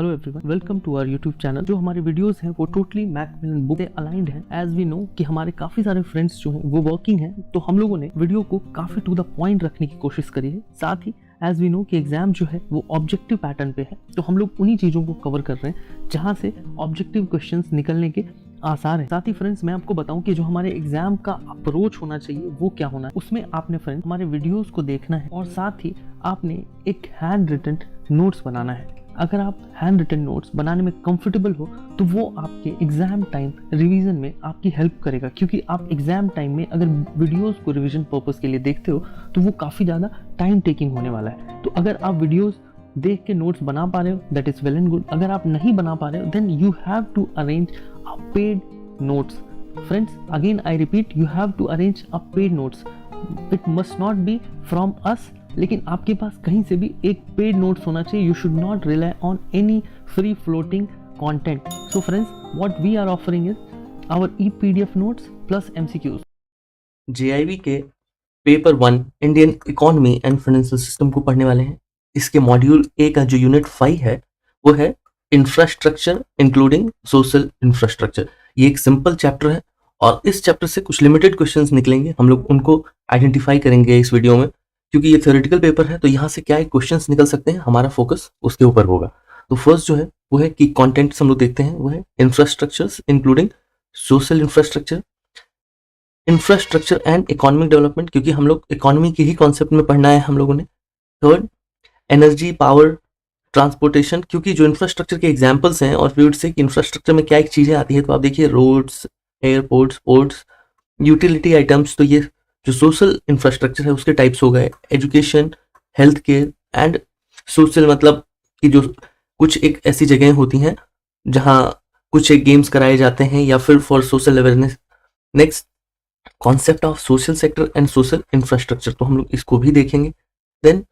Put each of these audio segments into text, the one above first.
Hello everyone, welcome to our YouTube channel. जो हमारे videos हैं वो टोटली मैकमिलन बुक से अलाइंड हैं। एज वी नो कि हमारे काफी सारे फ्रेंड्स जो हैं वो वर्किंग हैं, तो हम लोगों ने वीडियो को काफी टू द पॉइंट रखने की कोशिश करी है। साथ ही एज वी नो कि एग्जाम जो है वो ऑब्जेक्टिव पैटर्न पे है, तो हम लोग उन्हीं चीज़ों को कवर कर रहे हैं जहाँ से ऑब्जेक्टिव क्वेश्चंस निकलने के आसार है। साथ ही फ्रेंड्स मैं आपको बताऊं कि जो हमारे एग्जाम का अप्रोच होना चाहिए वो क्या होना है, उसमें आपने फ्रेंड्स हमारे वीडियोस को देखना है और साथ ही आपने एक हैंड रिटन नोट्स बनाना है। अगर आप हैंड रिटन नोट्स बनाने में कंफर्टेबल हो तो वो आपके एग्जाम टाइम रिवीजन में आपकी हेल्प करेगा, क्योंकि आप एग्जाम टाइम में अगर वीडियोस को रिवीजन पर्पस के लिए देखते हो तो वो काफ़ी ज़्यादा टाइम टेकिंग होने वाला है। तो अगर आप वीडियोस देख के नोट्स बना पा रहे हो that is well and good. अगर आप नहीं बना पा रहे हो then you have to arrange a paid notes. Friends again I repeat, you have to arrange a paid notes. It must not be from us, लेकिन आपके पास कहीं से भी एक पेड नोट्स होना चाहिए। You should not rely on any free floating content. So friends what we are offering is our e PDF notes plus MCQs. JAIIB के paper 1 Indian economy and financial system को पढ़ने वाले हैं। इसके module A का जो unit 5 है वो है इंफ्रास्ट्रक्चर इंक्लूडिंग सोशल इंफ्रास्ट्रक्चर। ये एक सिंपल चैप्टर है और इस चैप्टर से कुछ लिमिटेड क्वेश्चंस निकलेंगे। हम लोग उनको आइडेंटिफाई करेंगे इस वीडियो में, क्योंकि ये थ्योरेटिकल पेपर है तो यहाँ से क्या क्वेश्चंस निकल सकते हैं, हमारा फोकस उसके ऊपर होगा। तो फर्स्ट जो है वो है कि कंटेंट्स हम लोग देखते हैं, वो है infrastructures including social infrastructure, infrastructure and economic development, क्योंकि हम लोग इकोनॉमी के ही कॉन्सेप्ट में पढ़ना है हम लोगों ने। थर्ड एनर्जी पावर ट्रांसपोर्टेशन, क्योंकि जो इंफ्रास्ट्रक्चर के एग्जांपल्स हैं और फ्लूइड से कि इंफ्रास्ट्रक्चर में क्या एक चीज़ें आती है, तो आप देखिए roads, airports, ports, utility items. तो ये जो सोशल इंफ्रास्ट्रक्चर है उसके टाइप्स हो गए, education, health care and social, मतलब कि जो कुछ एक ऐसी जगहें होती हैं जहाँ कुछ एक गेम्स कराए जाते हैं या फिर for social awareness. Next concept of social sector and social infrastructure, तो हम लोग इसको भी देखेंगे। Then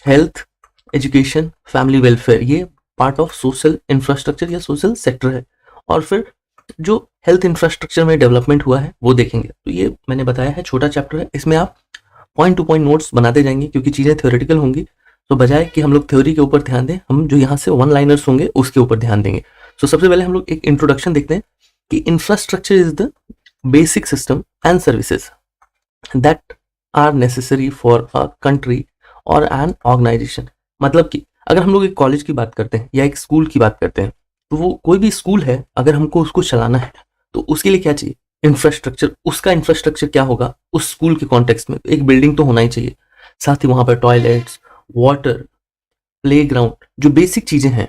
health, education, family welfare, ये पार्ट ऑफ सोशल इंफ्रास्ट्रक्चर या सोशल सेक्टर है। और फिर जो हेल्थ इंफ्रास्ट्रक्चर में डेवलपमेंट हुआ है वो देखेंगे। तो ये मैंने बताया है छोटा चैप्टर है, इसमें आप पॉइंट टू पॉइंट नोट्स बनाते जाएंगे, क्योंकि चीज़ें थ्योरेटिकल होंगी। तो बजाय कि हम लोग थ्योरी के ऊपर ध्यान दें, हम जो यहाँ से वन लाइनर्स होंगे उसके ऊपर ध्यान देंगे। तो सबसे पहले हम लोग एक इंट्रोडक्शन देखते हैं कि infrastructure is the basic system and services that are necessary for a country और एन ऑर्गेनाइजेशन। मतलब कि अगर हम लोग एक कॉलेज की बात करते हैं या एक स्कूल की बात करते हैं, तो वो कोई भी स्कूल है, अगर हमको उसको चलाना है तो उसके लिए क्या चाहिए, इंफ्रास्ट्रक्चर। उसका इंफ्रास्ट्रक्चर क्या होगा उस स्कूल के कॉन्टेक्स्ट में, एक बिल्डिंग तो होना ही चाहिए, साथ ही वहां पर टॉयलेट्स, वाटर, प्लेग्राउंड, जो बेसिक चीजें हैं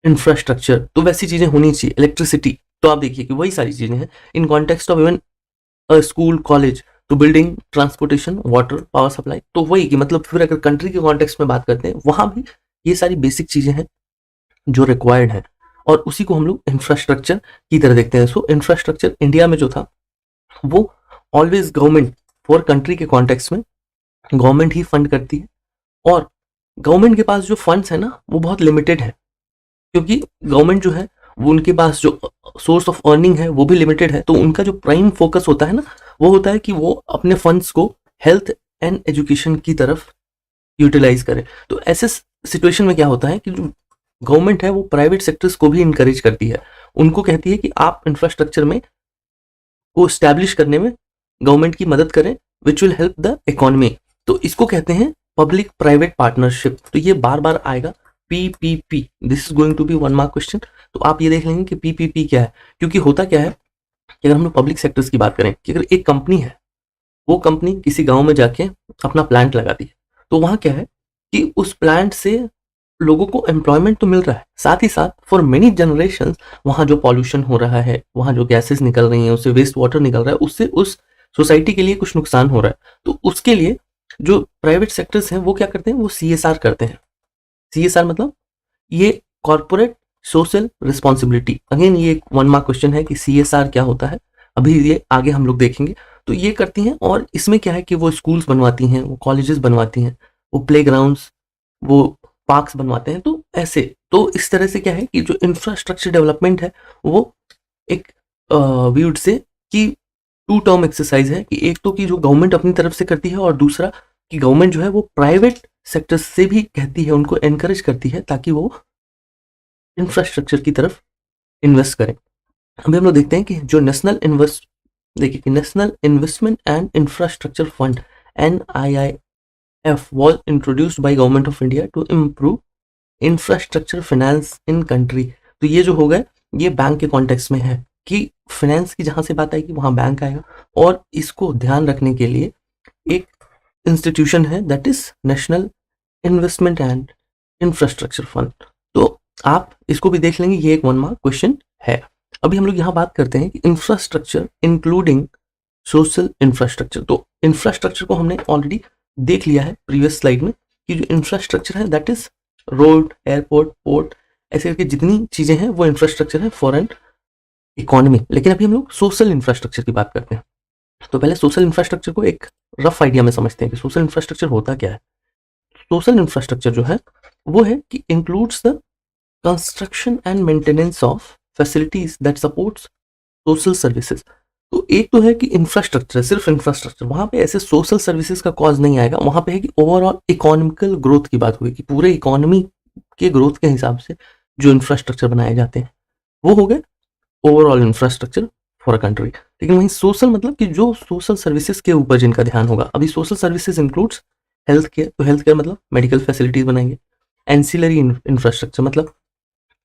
इंफ्रास्ट्रक्चर, तो वैसी चीजें होनी चाहिए। इलेक्ट्रिसिटी, तो आप देखिए कि वही सारी चीजें हैं in context of even school college. तो building, transportation, water, power supply, तो वही कि मतलब फिर अगर कंट्री के कॉन्टेक्स्ट में बात करते हैं वहां भी ये सारी बेसिक चीजें हैं जो रिक्वायर्ड है, और उसी को हम लोग इंफ्रास्ट्रक्चर की तरह देखते हैं। सो इंफ्रास्ट्रक्चर इंडिया में जो था वो ऑलवेज गवर्नमेंट फॉर कंट्री के कॉन्टेक्स्ट में गवर्नमेंट ही फंड करती है, और गवर्नमेंट के पास जो फंड्स है ना वो बहुत लिमिटेड है, क्योंकि गवर्नमेंट जो है वो उनके पास जो सोर्स ऑफ अर्निंग है वो भी लिमिटेड है। तो उनका जो प्राइम फोकस होता है ना वो होता है कि वो अपने फंड्स को हेल्थ एंड एजुकेशन की तरफ यूटिलाइज करें। तो ऐसे सिचुएशन में क्या होता है कि जो गवर्नमेंट है वो प्राइवेट सेक्टर्स को भी इनकरेज करती है, उनको कहती है कि आप इंफ्रास्ट्रक्चर में को स्टैब्लिश करने में गवर्नमेंट की मदद करें, which will help the economy. तो इसको कहते हैं पब्लिक प्राइवेट पार्टनरशिप। तो ये बार बार आएगा, PPP, this is going to be 1 mark question. तो आप ये देख लेंगे कि पीपीपी क्या है, क्योंकि होता क्या है कि अगर हम लोग पब्लिक सेक्टर्स की बात करें कि अगर एक कंपनी है, वो कंपनी किसी गांव में जाके अपना प्लांट लगाती है, तो वहां क्या है कि उस प्लांट से लोगों को एम्प्लॉयमेंट तो मिल रहा है, साथ ही साथ फॉर मेनी जनरेशंस वहां जो पॉल्यूशन हो रहा है, वहां जो गैसेस निकल रही हैं, उससे वेस्ट वाटर निकल रहा है, उससे उस सोसाइटी के लिए कुछ नुकसान हो रहा है। तो उसके लिए जो प्राइवेट सेक्टर्स हैं वो क्या करते हैं, वो सीएसआर करते हैं। सीएसआर मतलब ये कॉर्पोरेट सोशल रिस्पॉन्सिबिलिटी। अगेन ये एक 1 मार्क क्वेश्चन है कि सीएसआर क्या होता है, अभी ये आगे हम लोग देखेंगे। तो ये करती हैं, और इसमें क्या है कि वो स्कूल्स बनवाती हैं, वो कॉलेजेस बनवाती हैं, वो प्लेग्राउंड्स, वो पार्क्स बनवाते हैं। तो ऐसे, तो इस तरह से क्या है कि जो इंफ्रास्ट्रक्चर डेवलपमेंट है वो एक वी वुड से कि 2 टर्म एक्सरसाइज है, कि एक तो कि जो गवर्नमेंट अपनी तरफ से करती है, और दूसरा कि गवर्नमेंट जो है वो प्राइवेट सेक्टर से भी कहती है, उनको एनकरेज करती है ताकि वो इंफ्रास्ट्रक्चर की तरफ इन्वेस्ट करें। अभी हम लोग देखते हैं कि जो national investment and infrastructure fund NIIF was introduced by government of India to improve infrastructure finance in country. तो ये जो होगा ये बैंक के कॉन्टेक्स्ट में है कि फाइनेंस की जहां से बात आएगी वहां बैंक आएगा, और इसको ध्यान रखने के लिए एक इंस्टीट्यूशन है that is national investment and infrastructure fund. तो आप इसको भी देख लेंगे, ये एक 1 मार्क क्वेश्चन है। अभी हम लोग यहाँ बात करते हैं कि इंफ्रास्ट्रक्चर इंक्लूडिंग सोशल इंफ्रास्ट्रक्चर। तो इंफ्रास्ट्रक्चर को हमने ऑलरेडी देख लिया है प्रीवियस स्लाइड में कि जो इंफ्रास्ट्रक्चर है that is road, airport, port, ऐसे करके जितनी चीजें हैं वो इंफ्रास्ट्रक्चर है फॉर एन इकोनॉमी। लेकिन अभी हम लोग सोशल इंफ्रास्ट्रक्चर की बात करते हैं। तो पहले सोशल इंफ्रास्ट्रक्चर को एक रफ आइडिया में समझते हैं कि सोशल इंफ्रास्ट्रक्चर होता क्या है। सोशल इंफ्रास्ट्रक्चर जो है वो है कि includes the construction and maintenance of facilities that supports social services. तो एक तो है कि इंफ्रास्ट्रक्चर, सिर्फ इंफ्रास्ट्रक्चर, वहां पे ऐसे सोशल सर्विसेज का कॉज नहीं आएगा, वहां पे है कि ओवरऑल इकोनॉमिकल ग्रोथ की बात होगी कि पूरे इकोनॉमी के ग्रोथ के हिसाब से जो इंफ्रास्ट्रक्चर बनाए जाते हैं वो हो गए overall infrastructure for a country. लेकिन वहीं सोशल मतलब कि जो सोशल सर्विसेज के ऊपर जिनका ध्यान होगा। अभी social services includes health care, तो हेल्थ केयर मतलब मेडिकल फैसिलिटीज बनाएंगे। एंसिलरी इंफ्रास्ट्रक्चर मतलब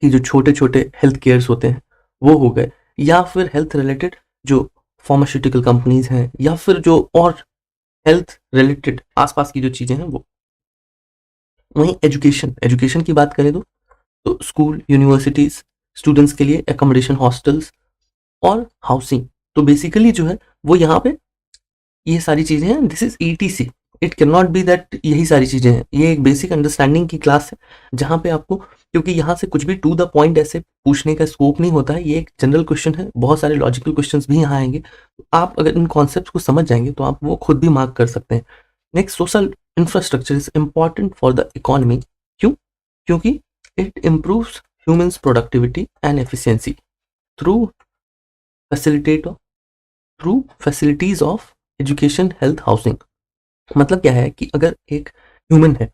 कि जो छोटे छोटे हेल्थ केयर्स होते हैं वो हो गए, या फिर हेल्थ रिलेटेड जो फार्मास्यूटिकल कंपनीज हैं, या फिर जो और हेल्थ रिलेटेड आसपास की जो चीजें हैं वो। वहीं एजुकेशन की बात करें तो स्कूल, यूनिवर्सिटीज, स्टूडेंट्स के लिए एकोमोडेशन, हॉस्टल्स और हाउसिंग। तो बेसिकली जो है वो यहाँ पे ये सारी चीजें हैं। This is ETC, it can not be that यही सारी चीजें हैं। ये एक बेसिक अंडरस्टैंडिंग की क्लास है जहां पे आपको, क्योंकि यहाँ से कुछ भी टू द पॉइंट ऐसे पूछने का स्कोप नहीं होता है, ये एक जनरल क्वेश्चन है, बहुत सारे लॉजिकल क्वेश्चंस भी यहाँ आएंगे। तो आप अगर इन कॉन्सेप्ट्स को समझ जाएंगे तो आप वो खुद भी मार्क कर सकते हैं। Next, social infrastructure is important for the economy. क्यों? क्योंकि it improves humans productivity and efficiency through facilities of education, health, housing. मतलब क्या है कि अगर एक ह्यूमन है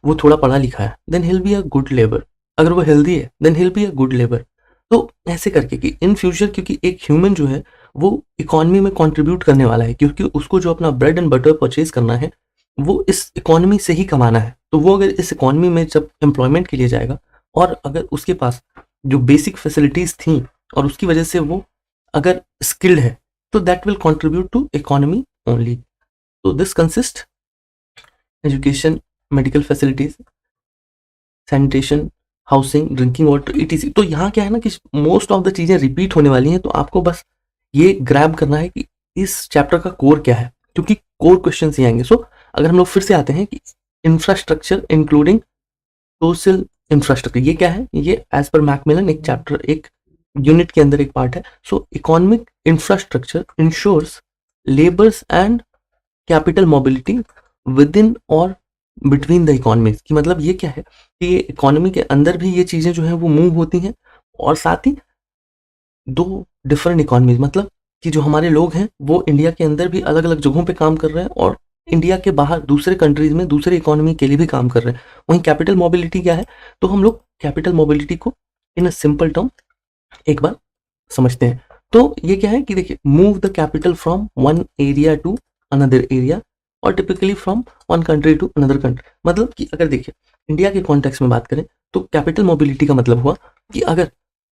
वो थोड़ा पढ़ा लिखा है then he'll be a good labour, अगर वो हेल्दी है then he'll be a good labour. तो ऐसे करके कि इन फ्यूचर, क्योंकि एक ह्यूमन जो है वो इकोनॉमी में कंट्रीब्यूट करने वाला है, क्योंकि उसको जो अपना ब्रेड एंड बटर परचेज करना है वो इस इकोनॉमी से ही कमाना है। तो वो अगर इस इकोनॉमी में जब एम्प्लॉयमेंट के लिए जाएगा और अगर उसके पास जो बेसिक फैसिलिटीज थी और उसकी वजह से वो अगर स्किल्ड है तो that will contribute to economy only. तो this consist education, medical facilities, sanitation, housing, drinking water, ETC। तो यहाँ क्या है ना कि मोस्ट ऑफ द चीजें रिपीट होने वाली हैं, तो आपको बस ये ग्रैब करना है कि इस चैप्टर का कोर क्या है, क्योंकि कोर क्वेश्चन ही आएंगे। सो अगर हम लोग फिर से आते हैं कि इंफ्रास्ट्रक्चर इंक्लूडिंग सोशल इंफ्रास्ट्रक्चर, ये क्या है? ये एज पर मैकमिलन एक चैप्टर, एक यूनिट के अंदर एक पार्ट है। So economic infrastructure ensures labours and capital mobility within और बिटवीन द इकोनॉमीज। की मतलब ये क्या है कि ये इकोनॉमी के अंदर भी ये चीजें जो है वो मूव होती हैं, और साथ ही दो डिफरेंट इकोनॉमीज, मतलब कि जो हमारे लोग हैं वो इंडिया के अंदर भी अलग अलग जगहों पे काम कर रहे हैं और इंडिया के बाहर दूसरे कंट्रीज में दूसरे इकोनॉमी के लिए भी काम कर रहे हैं। वहीं कैपिटल मोबिलिटी क्या है? तो हम लोग कैपिटल मोबिलिटी को इन अ सिंपल टर्म एक बार समझते हैं। तो ये क्या है कि देखिए, move the capital from one area to another area और typically from one country to another country. मतलब कि अगर देखिए इंडिया के कॉन्टेक्स्ट में बात करें तो कैपिटल मोबिलिटी का मतलब हुआ कि अगर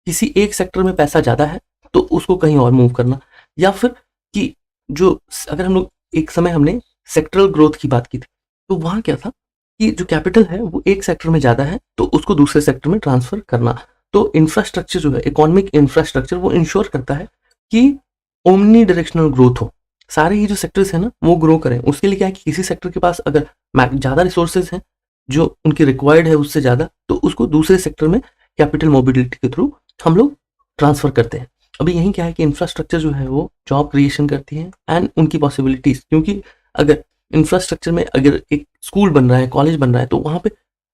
किसी एक सेक्टर में पैसा ज्यादा है तो उसको कहीं और मूव करना, या फिर कि जो अगर हम लोग एक समय हमने सेक्टरल ग्रोथ की बात की थी तो वहां क्या था कि जो कैपिटल है वो एक सेक्टर में ज्यादा है तो उसको दूसरे सेक्टर में ट्रांसफर करना। तो इंफ्रास्ट्रक्चर जो है, इकोनॉमिक इंफ्रास्ट्रक्चर, वो इंश्योर करता है कि ओमनी डायरेक्शनल ग्रोथ हो, सारे ही जो सेक्टर्स हैं ना वो ग्रो करें। उसके लिए क्या है कि किसी सेक्टर के पास अगर ज्यादा रिसोर्सेज हैं जो उनकी रिक्वायर्ड है उससे ज्यादा, तो उसको दूसरे सेक्टर में कैपिटल मोबिलिटी के थ्रू हम लोग ट्रांसफर करते हैं। अभी यही क्या है कि इंफ्रास्ट्रक्चर जो है वो जॉब क्रिएशन करती है एंड उनकी पॉसिबिलिटीज, क्योंकि अगर इंफ्रास्ट्रक्चर में अगर एक स्कूल बन रहा है, कॉलेज बन रहा है, तो वहां पे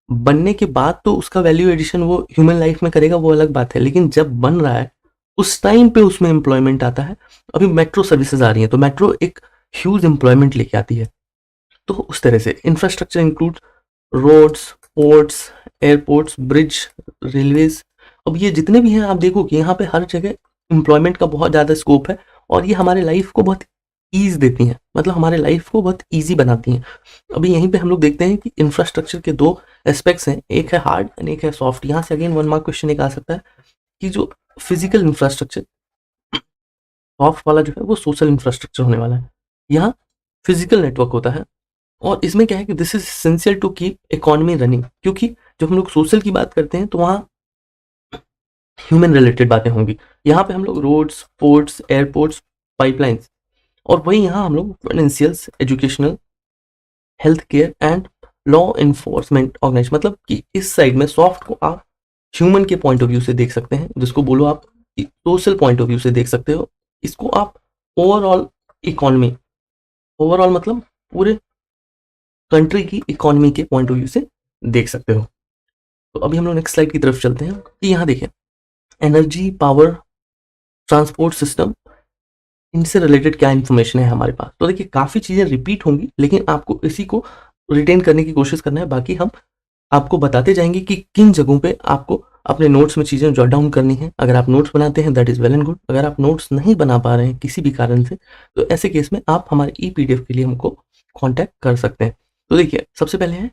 बनने के बाद तो उसका वैल्यू एडिशन वो ह्यूमन लाइफ में करेगा, वो अलग बात है, लेकिन जब बन रहा है उस टाइम पे उसमें एम्प्लॉयमेंट आता है। अभी मेट्रो सर्विसेज आ रही हैं तो मेट्रो एक ह्यूज एम्प्लॉयमेंट लेके आती है। तो उस तरह से infrastructure include roads, ports, airports, bridge, railways अब ये जितने भी हैं आप देखो कि यहाँ पे हर जगह एम्प्लॉयमेंट का बहुत ज़्यादा स्कोप है और ये हमारे लाइफ को बहुत ईज देती हैं, मतलब हमारे लाइफ को बहुत ईजी बनाती हैं। अभी यहीं पे हम लोग देखते हैं कि इंफ्रास्ट्रक्चर के दो एस्पेक्ट्स हैं, एक है हार्ड एंड एक है सॉफ्ट। यहाँ से अगेन 1 मार्क क्वेश्चन एक आ सकता है कि जो फिजिकल इंफ्रास्ट्रक्चर सॉफ्ट वाला जो है वो सोशल इंफ्रास्ट्रक्चर होने वाला है। यहाँ फिजिकल नेटवर्क होता है और इसमें क्या है कि this is essential to keep economy running, क्योंकि जब हम लोग सोशल की बात करते हैं तो वहाँ ह्यूमन रिलेटेड बातें होंगी। यहाँ पे हम लोग रोड्स, पोर्ट्स, एयरपोर्ट्स, पाइपलाइंस, और वही यहाँ हम लोग financials, educational, health care and law enforcement organise, मतलब कि इस साइड में सॉफ्ट को आप ह्यूमन के पॉइंट ऑफ व्यू से देख सकते हैं, जिसको बोलो आप सोशल पॉइंट ऑफ व्यू से देख सकते हो। इसको आप ओवरऑल इकोनॉमी, ओवरऑल मतलब पूरे कंट्री की इकोनॉमी के पॉइंट ऑफ व्यू से देख सकते हो। तो अभी हम लोग नेक्स्ट स्लाइड की तरफ चलते हैं कि यहाँ देखें एनर्जी, पावर, ट्रांसपोर्ट सिस्टम, इनसे रिलेटेड क्या इन्फॉर्मेशन है हमारे पास। तो देखिए काफ़ी चीज़ें रिपीट होंगी लेकिन आपको इसी को रिटेन करने की कोशिश करना है। बाकी हम आपको बताते जाएंगे कि किन जगहों पे आपको अपने नोट्स में चीज़ें जॉट डाउन करनी है। अगर आप नोट्स बनाते हैं that is well and good. अगर आप नोट्स नहीं बना पा रहे हैं किसी भी कारण से तो ऐसे केस में आप हमारे ई-पीडीएफ के लिए हमको कॉन्टैक्ट कर सकते हैं। तो देखिए सबसे पहले है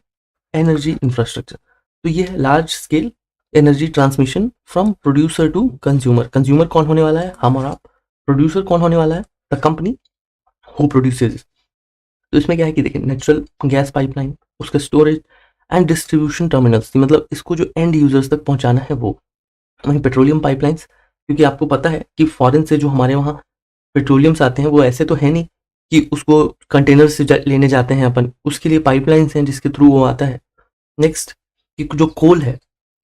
एनर्जी इंफ्रास्ट्रक्चर। तो ये है large scale energy transmission from producer to consumer. Consumer कौन होने वाला है, हम और आप। प्रोड्यूसर कौन होने वाला है, द कंपनी हु प्रोड्यूसेस। तो इसमें क्या है कि देखिए नेचुरल गैस पाइपलाइन, उसका स्टोरेज एंड डिस्ट्रीब्यूशन टर्मिनल्स, मतलब इसको जो एंड यूजर्स तक पहुंचाना है वो। वहीं पेट्रोलियम पाइपलाइंस, क्योंकि आपको पता है कि फॉरेन से जो हमारे वहाँ पेट्रोलियम्स आते हैं वो ऐसे तो है नहीं कि उसको कंटेनर से लेने जाते हैं अपन, उसके लिए पाइपलाइंस हैं जिसके थ्रू वो आता है। नेक्स्ट कि जो कोल है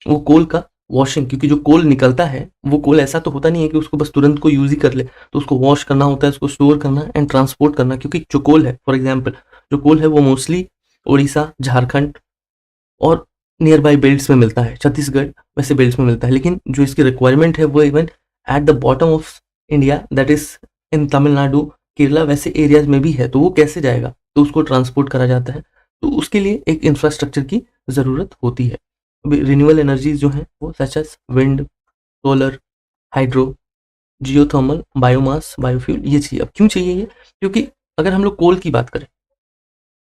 वो कोल का वॉशिंग, क्योंकि जो कोल निकलता है वो कोल ऐसा तो होता नहीं है कि उसको बस तुरंत को यूज ही कर ले, तो उसको वॉश करना होता है, उसको स्टोर करना एंड ट्रांसपोर्ट करना। क्योंकि जो कोल है, फॉर एग्जांपल जो कोल है वो मोस्टली उड़ीसा, झारखंड और नियर बाई बेल्ट्स में मिलता है, छत्तीसगढ़ वैसे बेल्ट्स में मिलता है। लेकिन जो इसकी रिक्वायरमेंट है वो even at the bottom of India, that is in Tamil Nadu, Kerala वैसे एरियाज में भी है। तो वो कैसे जाएगा, तो उसको ट्रांसपोर्ट करा जाता है। तो उसके लिए एक इंफ्रास्ट्रक्चर की ज़रूरत होती है। रिन्यूएबल एनर्जीज जो हैं वो such as wind, solar, hydro, geothermal, biomass, biofuel, ये चाहिए। अब क्यों चाहिए ये, क्योंकि अगर हम लोग कोल की बात करें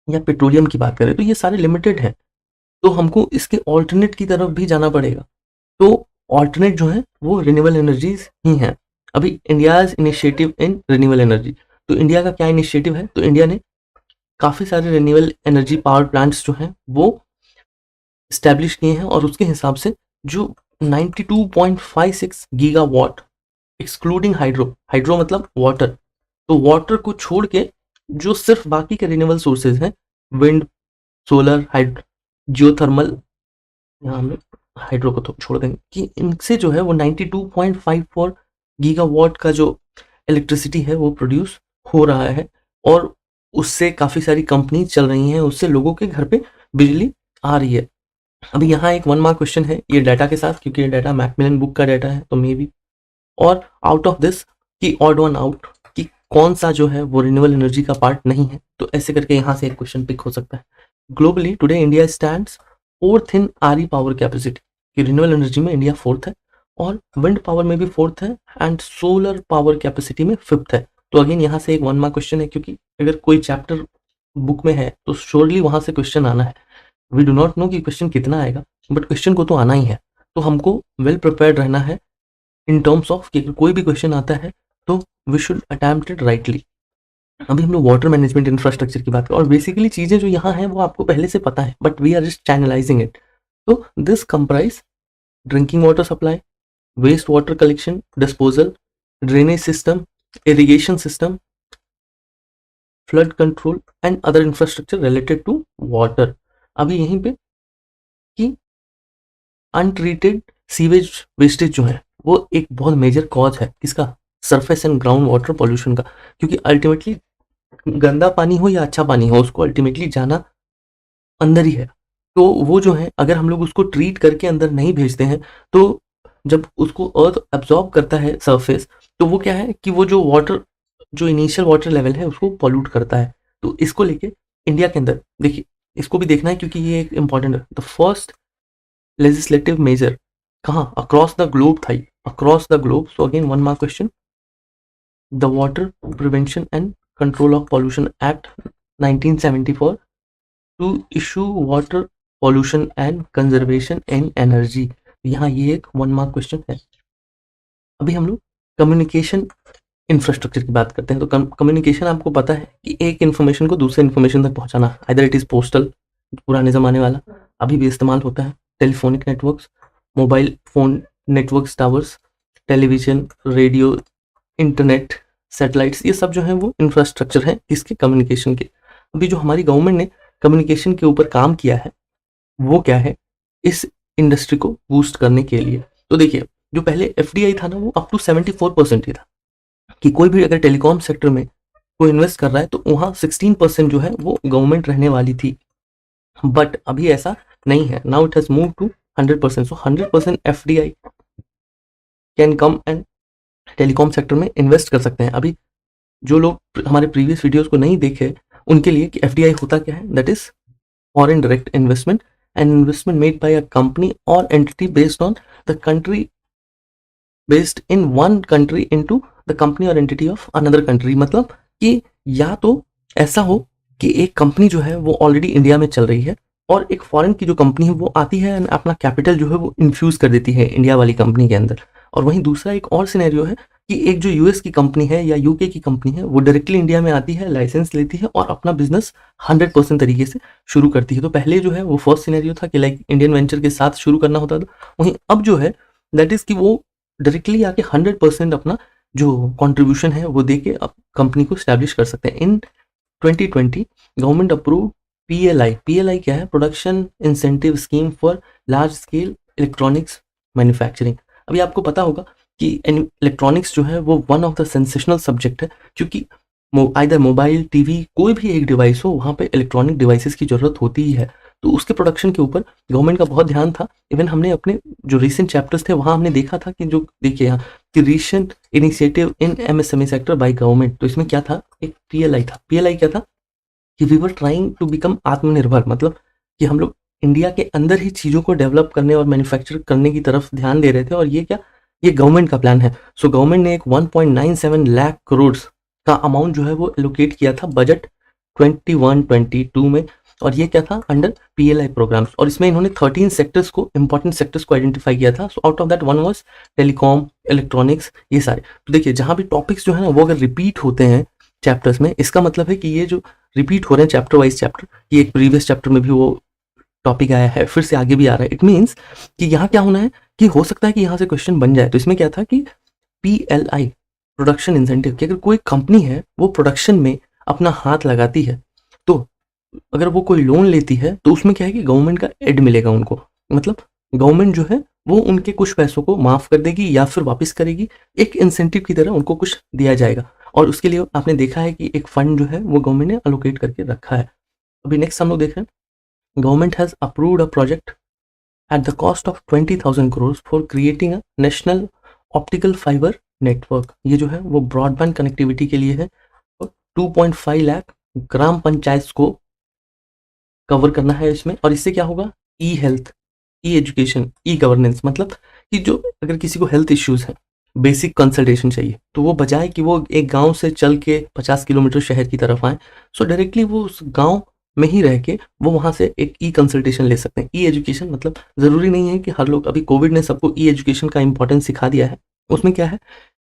या पेट्रोलियम की बात करें तो ये सारे लिमिटेड हैं, तो हमको इसके ऑल्टरनेट की तरफ भी जाना पड़ेगा। तो ऑल्टरनेट जो है वो रिन्यूएबल एनर्जीज ही हैं। अभी India's initiative in renewable energy, तो इंडिया का क्या इनिशिएटिव है, तो इंडिया ने काफ़ी सारे रिन्यूएबल एनर्जी पावर प्लांट्स जो हैं वो इस्टेब्लिश किए हैं और उसके हिसाब से जो 92.56 गीगावाट एक्सक्लूडिंग हाइड्रो, हाइड्रो मतलब वाटर, तो वाटर को छोड़ के जो सिर्फ बाकी के रिन्यूएबल सोर्सेज हैं, विंड, सोलर, जियोथर्मल, यहाँ हम हाइड्रो को तो छोड़ देंगे, कि इनसे जो है वो 92.54 गीगावाट का जो इलेक्ट्रिसिटी है वो प्रोड्यूस हो रहा है और उससे काफ़ी सारी कंपनी चल रही हैं, उससे लोगों के घर पे बिजली आ रही है। अभी यहाँ एक 1 मार्क क्वेश्चन है ये डाटा के साथ, क्योंकि ये डाटा मैकमिलन बुक का डाटा है तो मे बी, और आउट ऑफ दिस कि ऑड वन आउट कि कौन सा जो है वो रिन्यूएबल एनर्जी का पार्ट नहीं है। तो ऐसे करके यहाँ से एक क्वेश्चन पिक हो सकता है। Globally today India stands 4th इन आरई पावर कैपेसिटी, कि रिन्यूएबल एनर्जी में इंडिया 4th है और विंड पावर में भी 4th है एंड सोलर पावर कैपेसिटी में 5th है। तो अगेन यहाँ से एक 1 मार्क क्वेश्चन है, क्योंकि अगर कोई चैप्टर बुक में है तो श्योरली वहाँ से क्वेश्चन आना है। वी डू नॉट नो कि क्वेश्चन कितना आएगा, बट क्वेश्चन को तो आना ही है। तो हमको वेल प्रिपेयर्ड रहना है इन टर्म्स ऑफ कि कोई भी क्वेश्चन आता है तो we should attempt it rightly. अभी हम लोग वाटर मैनेजमेंट इंफ्रास्ट्रक्चर की बात करें और बेसिकली चीज़ें जो यहाँ हैं वो आपको पहले से पता है, but we are just channelising it. तो this comprise drinking water supply, waste water collection, disposal, drainage system, irrigation system, flood control and other infrastructure related to water. अभी यहीं पे कि अनट्रीटेड सीवेज वेस्टेज जो है वो एक बहुत मेजर कॉज है किसका, surface and ground water pollution का। क्योंकि अल्टीमेटली गंदा पानी हो या अच्छा पानी हो उसको अल्टीमेटली जाना अंदर ही है। तो वो जो है अगर हम लोग उसको ट्रीट करके अंदर नहीं भेजते हैं तो जब उसको अर्थ एब्जॉर्ब करता है सरफेस, तो वो क्या है कि वो जो वाटर, जो इनिशियल वाटर लेवल है उसको पॉल्यूट करता है। तो इसको लेके इंडिया के अंदर देखिए इसको भी देखना है, क्योंकि ये एक इंपॉर्टेंट है। द फर्स्ट लेजिस्लेटिव मेजर कहाँ, अक्रॉस द ग्लोब था, across the globe. So again 1 mark question. The water prevention and control of pollution act 1974 to issue water pollution and conservation in energy. यहाँ ये एक 1 mark question है. अभी हम लोग communication infrastructure की बात करते हैं. तो कम्युनिकेशन आपको पता है कि एक इन्फॉर्मेशन को दूसरे इन्फॉर्मेशन तक पहुंचाना, आइदर इट इज पोस्टल, पुराने जमाने वाला, अभी भी इस्तेमाल होता है, telephonic networks, mobile phone networks, towers, television, radio, internet, satellites, ये सब जो है वो इंफ्रास्ट्रक्चर है इसके कम्युनिकेशन के. अभी जो हमारी गवर्नमेंट ने कम्युनिकेशन के ऊपर काम किया है वो क्या है, इस इंडस्ट्री को बूस्ट करने के लिए. तो देखिए, जो पहले एफडीआई था ना, वो अप टू 74% ही था, कि कोई भी अगर टेलीकॉम सेक्टर में कोई इन्वेस्ट कर रहा है तो वहाँ 16% जो है वो गवर्नमेंट रहने वाली थी. बट अभी ऐसा नहीं है. Now it has move to 100%. So 100% FDI can come and telecom sector में इन्वेस्ट कर सकते हैं. अभी जो लोग हमारे प्रीवियस वीडियोस को नहीं देखे उनके लिए कि एफडीआई होता क्या है, that is foreign direct investment, and investment made by a company और entity based on the country, based in one country into the company और एंटिटी ऑफ अनदर कंट्री. मतलब कि या तो ऐसा हो कि एक कंपनी जो है वो ऑलरेडी इंडिया में चल रही है और एक फॉरेन की जो कंपनी है वो आती है एंड अपना कैपिटल जो है वो इन्फ्यूज कर देती है इंडिया वाली कंपनी के अंदर. और वहीं दूसरा एक और सिनेरियो है कि एक जो यूएस की कंपनी है या यूके की कंपनी है वो डायरेक्टली इंडिया में आती है, लाइसेंस लेती है और अपना बिजनेस 100% तरीके से शुरू करती है. तो पहले जो है वो फर्स्ट सिनेरियो था कि लाइक इंडियन वेंचर के साथ शुरू करना होता था. वहीं अब जो है दैट इज कि वो डायरेक्टली आके 100% अपना जो कंट्रीब्यूशन है वो दे के अब कंपनी को स्टैब्लिश कर सकते हैं. इन 2020 गवर्नमेंट अप्रूव पीएलआई. पीएलआई क्या है, production incentive scheme for large scale electronics manufacturing. अभी आपको पता होगा कि इलेक्ट्रॉनिक्स जो है वो one of the sensational subject है, क्योंकि आइदर मोबाइल, टीवी, कोई भी एक डिवाइस हो वहाँ पे इलेक्ट्रॉनिक डिवाइसेस की जरूरत होती ही है. तो उसके प्रोडक्शन के ऊपर गवर्नमेंट का बहुत ध्यान था. इवन हमने अपने जो रिसेंट चैप्टर्स थे वहाँ हमने देखा था कि जो देखिए यहाँ कि recent initiative in MSME sector by government. तो इसमें क्या था, एक पीएलआई था. पीएलआई क्या था कि we were trying to become atmanirbhar, मतलब कि हम लोग इंडिया के अंदर ही चीज़ों को डेवलप करने और मैन्युफैक्चर करने की तरफ ध्यान दे रहे थे. और ये क्या, ये गवर्नमेंट का प्लान है. सो गवर्नमेंट ने एक 1.97 लाख करोड़ का अमाउंट जो है वो एलोकेट किया था बजट 21-22 में. और ये क्या था, अंडर पीएलआई प्रोग्राम्स. और इसमें इन्होंने 13 सेक्टर्स को, इंपॉर्टेंट सेक्टर्स को आइडेंटिफाई किया था. So out of that one was telecom, electronics, ये सारे. तो देखिए, जहां भी टॉपिक्स जो है ना वो अगर रिपीट होते हैं चैप्टर्स में, इसका मतलब है कि ये जो रिपीट हो रहे हैं चैप्टर वाइज चैप्टर, ये एक प्रीवियस चैप्टर में भी वो टॉपिक आया है, फिर से आगे भी आ रहा है. इट मीन्स कि यहाँ क्या होना है कि हो सकता है कि यहाँ से क्वेश्चन बन जाए. तो इसमें क्या था कि पीएलआई, प्रोडक्शन इंसेंटिव, कि अगर कोई कंपनी है वो प्रोडक्शन में अपना हाथ लगाती है तो अगर वो कोई लोन लेती है तो उसमें क्या है कि गवर्नमेंट का एड मिलेगा उनको. मतलब गवर्नमेंट जो है वो उनके कुछ पैसों को माफ कर देगी या फिर वापस करेगी, एक इंसेंटिव की तरह उनको कुछ दिया जाएगा. और उसके लिए आपने देखा है कि एक फंड जो है वो गवर्नमेंट ने अलोकेट करके रखा है. अभी नेक्स्ट हम लोग देख रहे हैं, government has approved a project at the cost of 20,000 crores for creating a national optical fiber network. ये जो है वो ब्रॉडबैंड कनेक्टिविटी के लिए है और 2.5 लाख ग्राम पंचायत को कवर करना है इसमें. और इससे क्या होगा, ई हेल्थ, ई एजुकेशन, ई गवर्नेंस, मतलब कि जो अगर किसी को हेल्थ इश्यूज है, बेसिक कंसल्टेशन चाहिए, तो वो बजाय कि वो एक गांव से चल के 50 किलोमीटर शहर की तरफ आए, सो डायरेक्टली वो उस गांव में ही रह के वो वहाँ से एक ई कंसल्टेशन ले सकते हैं. ई एजुकेशन मतलब ज़रूरी नहीं है कि हर लोग, अभी कोविड ने सबको ई एजुकेशन का इंपॉर्टेंस सिखा दिया है. उसमें क्या है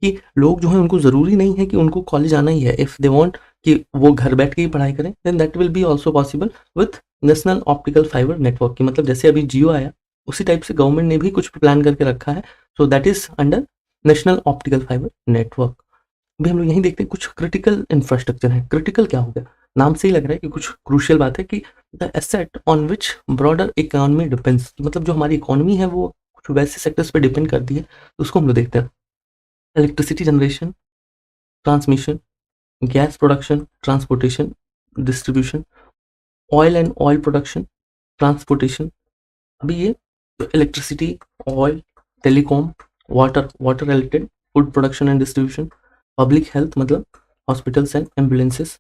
कि लोग जो है उनको ज़रूरी नहीं है कि उनको कॉलेज आना ही है. इफ़ दे वांट कि वो घर बैठ के ही पढ़ाई करें, then that will be also possible with national optical fibre network की. मतलब जैसे अभी जियो आया उसी टाइप से गवर्नमेंट ने भी कुछ प्लान करके रखा है. So that is under national optical fibre network. अभी हम लोग यही देखते हैं कुछ क्रिटिकल इंफ्रास्ट्रक्चर है. क्रिटिकल क्या हो गया, नाम से ही लग रहा है कि कुछ क्रूशियल बात है कि the asset on which broader economy depends, मतलब जो हमारी इकोनॉमी है वो कुछ वैसे सेक्टर्स पे डिपेंड करती है. तो उसको हम लोग देखते हैं. Electricity generation, transmission, gas production, transportation, distribution, oil and oil production, transportation. अभी ये electricity, oil, telecom, water related, food production and distribution, public health मतलब हॉस्पिटल्स एंड एम्बुलेंसेस,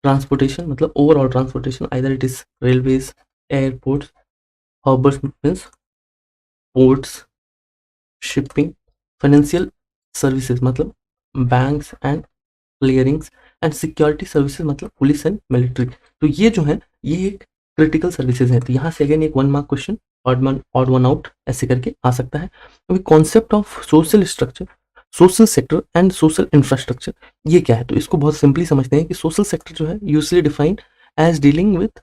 ट्रांसपोर्टेशन मतलब overall transportation, either it is railways, airports, harbours means ports, shipping, financial services मतलब banks and clearings, and security services मतलब police and military. तो ये जो है ये एक क्रिटिकल सर्विसेज है। तो यहाँ से अगेन एक 1 mark question, odd one out ऐसे करके आ सकता है। अभी concept of social structure, social sector and social infrastructure, ये क्या है? तो इसको बहुत सिंपली समझते हैं कि सोशल सेक्टर जो है usually defined as dealing with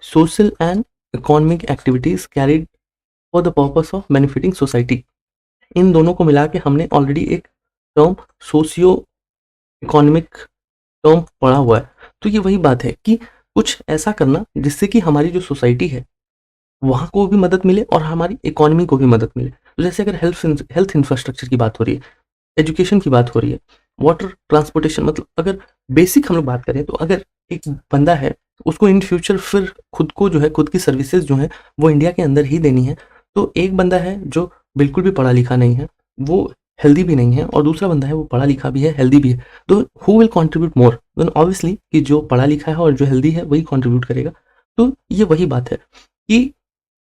social and economic activities carried for the purpose of benefiting society. इन दोनों को मिला के हमने ऑलरेडी एक टर्म सोशियो इकोनॉमिक टर्म पढ़ा हुआ है। तो ये वही बात है कि कुछ ऐसा करना जिससे कि हमारी जो सोसाइटी है वहाँ को भी मदद मिले और हमारी इकोनॉमी को भी मदद मिले। तो जैसे अगर हेल्थ इंफ्रास्ट्रक्चर की बात हो रही है, एजुकेशन की बात हो रही है, वाटर ट्रांसपोर्टेशन, मतलब अगर बेसिक हम लोग बात करें तो अगर एक बंदा है उसको इन फ्यूचर फिर खुद को जो है खुद की सर्विसेज जो है वो इंडिया के अंदर ही देनी है, तो एक बंदा है जो बिल्कुल भी पढ़ा लिखा नहीं है, वो हेल्दी भी नहीं है, और दूसरा बंदा है वो पढ़ा लिखा भी है, हेल्दी भी है, तो who will contribute more? Then obviously कि जो पढ़ा लिखा है और जो हेल्दी है वही कंट्रीब्यूट करेगा। तो ये वही बात है कि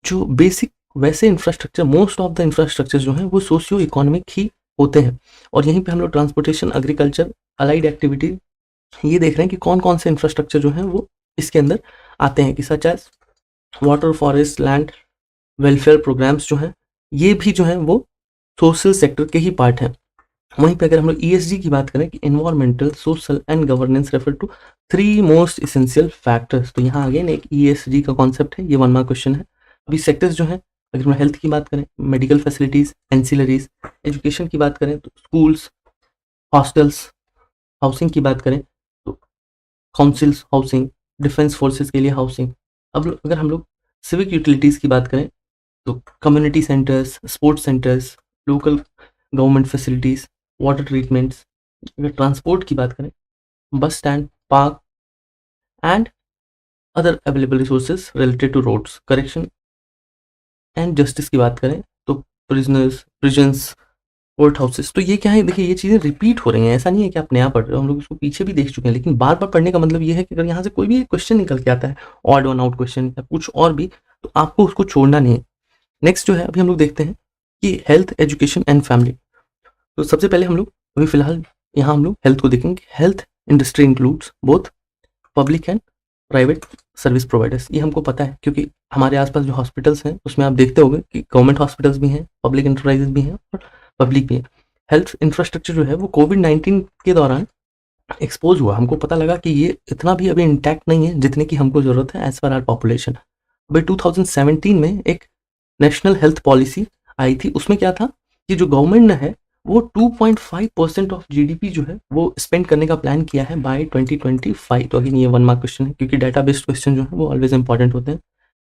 जो बेसिक वैसे infrastructure, most of the infrastructure जो है वो सोशियो इकोनॉमिक ही होते हैं। और यहीं पे हम लोग ट्रांसपोर्टेशन, एग्रीकल्चर, अलाइड एक्टिविटी ये देख रहे हैं कि कौन कौन से इंफ्रास्ट्रक्चर जो है वो इसके अंदर आते हैं, कि such as water, forest, land welfare programmes जो हैं ये भी जो है वो सोशल सेक्टर के ही पार्ट हैं। वहीं पे अगर हम लोग ESG की बात करें कि environmental, social and governance refer to 3 most essential factors, तो यहाँ अगेन एक ESG का कॉन्सेप्ट है, ये 1 मार्क क्वेश्चन है। अभी सेक्टर्स जो है, अगर हम हेल्थ की बात करें, मेडिकल फैसिलिटीज, एंसिलरीज, एजुकेशन की बात करें तो स्कूल्स, हॉस्टल्स, हाउसिंग की बात करें तो काउंसिल्स हाउसिंग, डिफेंस फोर्सेस के लिए हाउसिंग। अब अगर हम लोग सिविक यूटिलिटीज़ की बात करें तो community centres, sports centres, local government facilities, water treatments. अगर ट्रांसपोर्ट की बात करें, bus stand, park and other available resources related to roads. Correction and justice की बात करें तो प्रिजन्स, कोर्ट हाउसेस। तो ये क्या है, देखिए ये चीज़ें रिपीट हो रही हैं, ऐसा नहीं है कि आप नया पढ़ रहे हो, हम लोग इसको पीछे भी देख चुके हैं, लेकिन बार बार पढ़ने का मतलब ये है कि अगर यहाँ से कोई भी क्वेश्चन निकल के आता है, ऑड वन आउट क्वेश्चन या कुछ और भी, तो आपको उसको छोड़ना नहीं है। नेक्स्ट जो है अभी हम लोग देखते हैं कि हेल्थ, एजुकेशन एंड फैमिली। तो सबसे पहले हम लोग अभी फिलहाल यहाँ हम लोग हेल्थ को देखेंगे। Health industry includes both public and private service providers. ये हमको पता है क्योंकि हमारे आसपास जो हॉस्पिटल्स हैं उसमें आप देखते होंगे कि गवर्नमेंट हॉस्पिटल्स भी हैं, पब्लिक एंटरप्राइजेस भी हैं और पब्लिक भी है। हेल्थ इंफ्रास्ट्रक्चर जो है वो कोविड-19 के दौरान एक्सपोज हुआ, हमको पता लगा कि ये इतना भी अभी इंटैक्ट नहीं है जितने की हमको जरूरत है एज पर आर पॉपुलेशन। अभी 2017 में एक नेशनल हेल्थ पॉलिसी आई थी, उसमें क्या था कि जो गवर्नमेंट ने है वो 2.5% ऑफ GDP जो है वो स्पेंड करने का प्लान किया है बाय 2025। तो अगेन ये 1 मार्क क्वेश्चन है क्योंकि डाटा बेस्ड क्वेश्चन जो है वो ऑलवेज इंपॉर्टेंट होते हैं।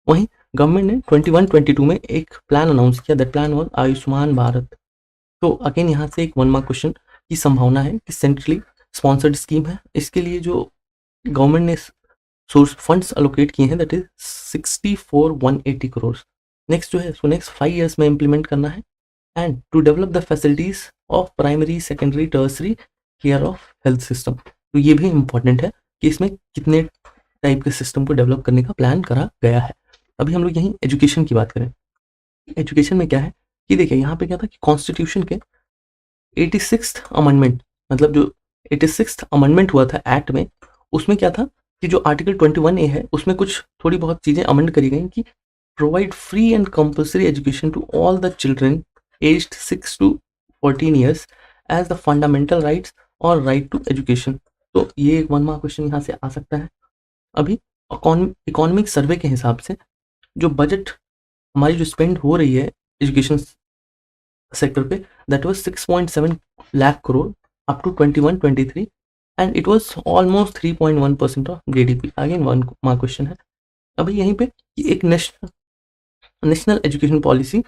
वहीं गवर्नमेंट ने 21-22 में एक प्लान अनाउंस किया, that plan was Ayushman Bharat. तो अगेन यहाँ से एक 1 मार्क क्वेश्चन की संभावना है कि सेंट्रली स्पॉन्सर्ड स्कीम है, इसके लिए जो गवर्नमेंट ने सोर्स फंड्स अलोकेट किए हैं दैट इज 64,180 करोड़। नेक्स्ट जो है इसको नेक्स्ट 5 ईयर्स में इम्प्लीमेंट करना है, and to develop the facilities of primary, secondary, tertiary care of health system. तो ये भी इंपॉर्टेंट है कि इसमें कितने टाइप के सिस्टम को डेवलप करने का प्लान करा गया है। अभी हम लोग यहीं एजुकेशन की बात करें, एजुकेशन में क्या है कि देखिए यहाँ पे क्या था कि कॉन्स्टिट्यूशन के 86th अमेंडमेंट, मतलब जो 86th अमेंडमेंट हुआ था एक्ट में, उसमें क्या था कि जो आर्टिकल 21A है उसमें कुछ थोड़ी बहुत चीज़ें अमेंड करी गई कि provide free and compulsory education to all the children aged 6 to 14 years as the fundamental rights और राइट टू एजुकेशन। तो ये एक 1 मार्क क्वेश्चन यहाँ से आ सकता है। अभी इकोनॉमिक सर्वे के हिसाब से जो बजट हमारी जो स्पेंड हो रही है एजुकेशन सेक्टर पे, that was 6.7 lakh crore up to 21-23 and it was almost 3.1% of GDP। Again 1 mark question है। अभी यहीं पे एक नेशनल एजुकेशन पॉलिसी,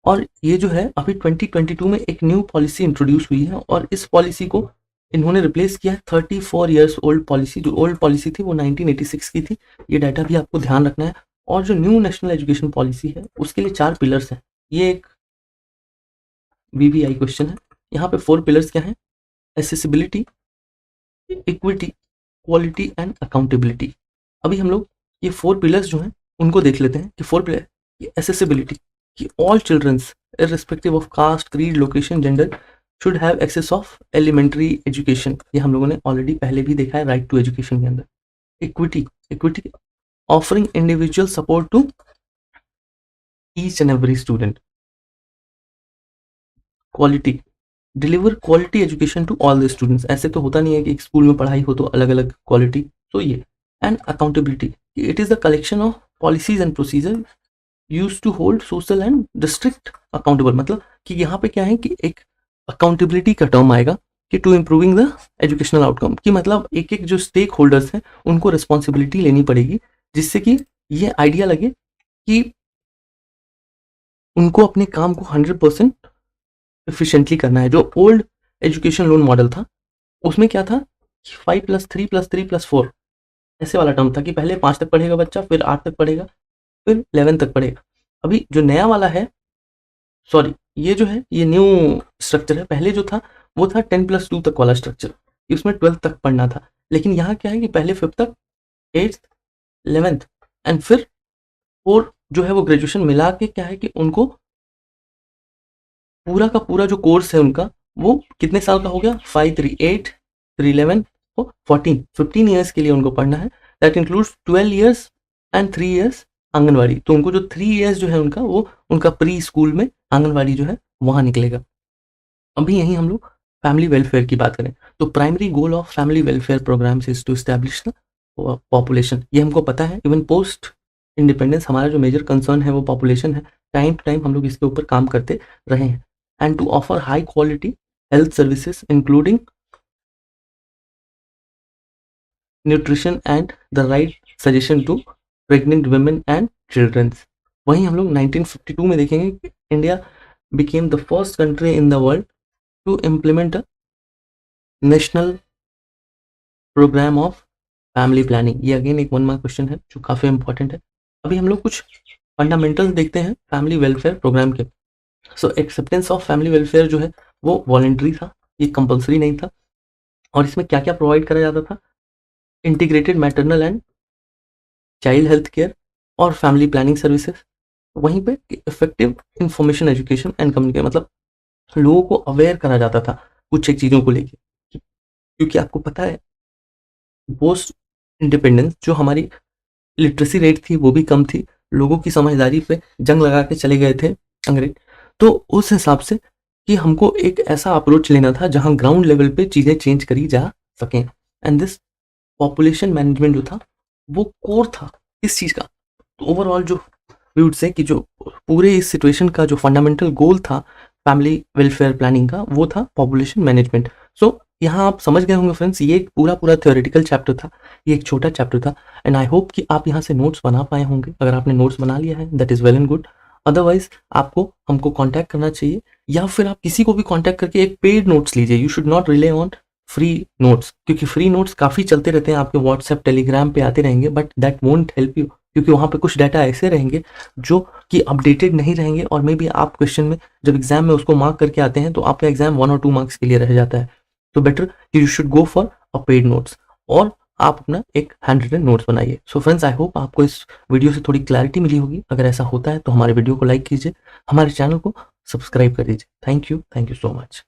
और ये जो है अभी 2022 में एक न्यू पॉलिसी इंट्रोड्यूस हुई है और इस पॉलिसी को इन्होंने रिप्लेस किया है 34 ईयर्स ओल्ड पॉलिसी। जो ओल्ड पॉलिसी थी वो 1986 की थी, ये डाटा भी आपको ध्यान रखना है। और जो न्यू नेशनल एजुकेशन पॉलिसी है उसके लिए 4 पिलर्स हैं, ये एक BBI क्वेश्चन है। यहाँ पे 4 पिलर्स क्या हैं? Accessibility, equity, quality and accountability. अभी हम लोग ये 4 पिलर्स जो हैं उनको देख लेते हैं कि 4 पिलर, एसेसिबिलिटी कि all childrens irrespective of caste, creed, location, gender should have access of elementary education. ये हम लोगों ने ऑलरेडी पहले भी देखा है राइट टू एजुकेशन के अंदर. Equity offering individual support to each and every student. Quality, deliver quality education to all the students. ऐसे तो होता नहीं है कि एक स्कूल में पढ़ाई हो तो अलग अलग क्वालिटी. तो ये and accountability, it is the collection of policies and procedure use to hold social and district accountable. मतलब कि यहाँ पे क्या है कि एक अकाउंटेबिलिटी का टर्म आएगा कि to improving the educational outcome, कि मतलब एक एक जो स्टेक होल्डर्स हैं उनको रिस्पॉन्सिबिलिटी लेनी पड़ेगी, जिससे कि ये आइडिया लगे कि उनको अपने काम को 100% एफिशिएंटली करना है. जो ओल्ड एजुकेशन लोन मॉडल था उसमें क्या था, 5+3+3+4 ऐसे वाला टर्म था कि पहले 5 तक पढ़ेगा बच्चा, फिर 8 तक पढ़ेगा, फिर 11 तक पढ़ेगा. अभी जो नया वाला है, सॉरी ये जो है ये न्यू स्ट्रक्चर है. पहले जो था वो था 10+2 तक वाला स्ट्रक्चर, उसमें 12 तक पढ़ना था. लेकिन यहाँ क्या है कि पहले 5th तक, 8th, 11th एंड फिर 4 जो है वो ग्रेजुएशन मिला के क्या है कि उनको पूरा का पूरा जो कोर्स है उनका वो कितने साल का हो गया, 5 3 8 3 11 15 ईयर्स के लिए उनको पढ़ना है. That includes 12 years and 3 years anganwadi. तो उनको जो 3 ईयर्स जो है उनका वो उनका प्री स्कूल में आंगनवाड़ी जो है वहाँ निकलेगा. अभी यहीं हम लोग फैमिली वेलफेयर की बात करें तो primary goal of family welfare programmes is to establish the population. ये हमको पता है, इवन पोस्ट इंडिपेंडेंस हमारा जो मेजर कंसर्न है वो पॉपुलेशन है. टाइम टू टाइम हम लोग इसके ऊपर काम करते रहे हैं. And to offer high quality health services including nutrition and the right suggestion to pregnant women and childrens. वहीं हम लोग 1952 में देखेंगे कि India became the first country in the world to implement a national program of family planning. ये again एक 1 mark question है जो काफ़ी इंपॉर्टेंट है. अभी हम लोग कुछ फंडामेंटल्स देखते हैं फैमिली वेलफेयर प्रोग्राम के. सो एक्सेप्टेंस ऑफ फैमिली वेलफेयर जो है वो वॉलेंट्री था, ये कंपल्सरी नहीं था. और इसमें क्या क्या प्रोवाइड करा जाता था, integrated maternal and child health care और फैमिली प्लानिंग सर्विसेज. वहीं पे effective information education and communication, मतलब लोगों को अवेयर करा जाता था कुछ एक चीज़ों को लेके. क्योंकि आपको पता है पोस्ट इंडिपेंडेंस जो हमारी लिटरेसी रेट थी वो भी कम थी, लोगों की समझदारी पे जंग लगा के चले गए थे अंग्रेज. तो उस हिसाब से कि हमको एक ऐसा अप्रोच लेना था जहां ग्राउंड लेवल पे चीज़ें चेंज करी जा सकें. एंड दिस पॉपुलेशन मैनेजमेंट जो था वो कोर था इस चीज़ का. तो ओवरऑल जो वी वुड से कि जो पूरे इस सिचुएशन का जो फंडामेंटल गोल था फैमिली वेलफेयर प्लानिंग का वो था पॉपुलेशन मैनेजमेंट. सो यहाँ आप समझ गए होंगे फ्रेंड्स, ये एक पूरा थ्योरेटिकल चैप्टर था, ये एक छोटा चैप्टर था. एंड आई होप कि आप यहाँ से नोट्स बना पाए होंगे. अगर आपने नोट्स बना लिया है that is well and good. Otherwise आपको हमको कांटेक्ट करना चाहिए या फिर आप किसी को भी कांटेक्ट करके एक पेड नोट्स लीजिए. You should not relay on free notes, क्योंकि फ्री नोट्स काफ़ी चलते रहते हैं आपके व्हाट्सएप टेलीग्राम पे आते रहेंगे, but that won't help you, क्योंकि वहाँ पे कुछ डाटा ऐसे रहेंगे जो कि अपडेटेड नहीं रहेंगे. और मे बी आप क्वेश्चन में जब एग्जाम में उसको मार्क करके आते हैं तो आपका एग्जाम 1 और 2 मार्क्स के लिए रह जाता है. तो better you should go for a paid notes और आप अपना एक हैंड रिटन नोट्स बनाइए. सो फ्रेंड्स, आई होप आपको इस वीडियो से थोड़ी क्लैरिटी मिली होगी. अगर ऐसा होता है तो हमारे वीडियो को लाइक कीजिए, हमारे चैनल को सब्सक्राइब कर दीजिए. Thank you so much.